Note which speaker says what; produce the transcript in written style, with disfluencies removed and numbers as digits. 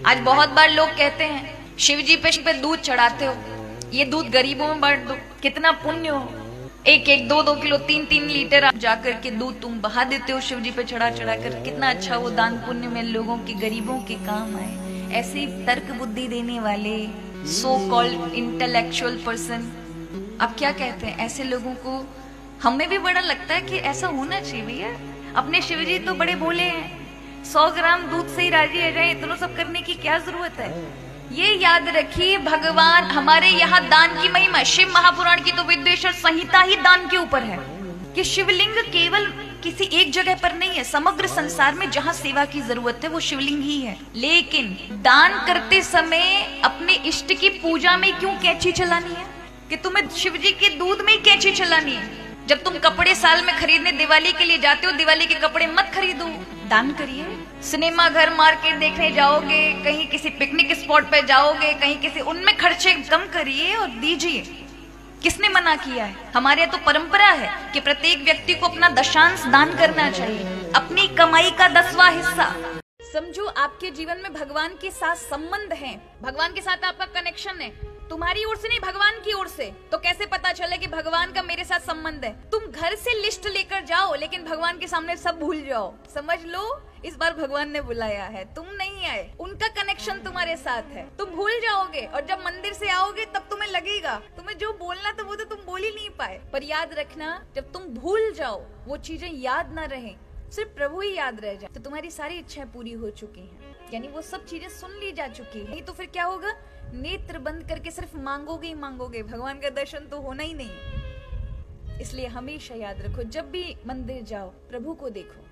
Speaker 1: आज बहुत बार लोग कहते हैं शिव जी पे दूध चढ़ाते हो, ये दूध गरीबों में बांट दो, कितना पुण्य हो। एक एक 2-2 किलो 3-3 लीटर आप जाकर के दूध तुम बहा देते हो शिव जी पे चढ़ा चढ़ा कर, कितना अच्छा वो दान पुण्य में लोगों के गरीबों के काम आए। ऐसे तर्क बुद्धि देने वाले सो कॉल्ड इंटेलेक्चुअल पर्सन, आप क्या कहते हैं ऐसे लोगों को? हमें भी बड़ा लगता है कि ऐसा होना चाहिए भैया, अपने शिव जी तो बड़े भोले हैं, 100 ग्राम दूध से ही राजी रह जाए, इतना सब करने की क्या जरूरत है। ये याद रखिए, भगवान हमारे यहाँ दान की महिमा, शिव महापुराण की तो विद्वेश्वर संहिता ही दान के ऊपर है कि शिवलिंग केवल किसी एक जगह पर नहीं है, समग्र संसार में जहाँ सेवा की जरूरत है वो शिवलिंग ही है। लेकिन दान करते समय अपने इष्ट की पूजा में क्यों कैंची चलानी है कि तुम्हें शिव जी के दूध में ही कैंची चलानी है? जब तुम कपड़े साल में खरीदने दिवाली के लिए जाते हो, दिवाली के कपड़े मत खरीदो, दान करिए। सिनेमा घर, मार्केट देखने जाओगे, कहीं किसी पिकनिक स्पॉट पे जाओगे, कहीं किसी, उनमें खर्चे कम करिए और दीजिए। किसने मना किया है? हमारे यहाँ तो परंपरा है कि प्रत्येक व्यक्ति को अपना दशांश दान करना चाहिए, अपनी कमाई का 10वां हिस्सा। समझो आपके जीवन में भगवान के साथ संबंध है, भगवान के साथ आपका कनेक्शन है, तुम्हारी ओर से नहीं भगवान की ओर से। तो कैसे पता चले कि भगवान का मेरे साथ संबंध है? तुम घर से लिस्ट लेकर जाओ लेकिन भगवान के सामने सब भूल जाओ, समझ लो इस बार भगवान ने बुलाया है, तुम नहीं आए, उनका कनेक्शन तुम्हारे साथ है, तुम भूल जाओगे। और जब मंदिर से आओगे तब तुम्हें लगेगा तुम्हें जो बोलना था वो तो तुम बोल ही नहीं पाए। पर याद रखना, जब तुम भूल जाओ, वो चीजें याद ना रहे, सिर्फ प्रभु ही याद रह जाए, तो तुम्हारी सारी इच्छाएं पूरी हो चुकी हैं, यानी वो सब चीजें सुन ली जा चुकी है। नहीं तो फिर क्या होगा? नेत्र बंद करके सिर्फ मांगोगे ही मांगोगे, भगवान का दर्शन तो होना ही नहीं। इसलिए हमेशा याद रखो, जब भी मंदिर जाओ प्रभु को देखो।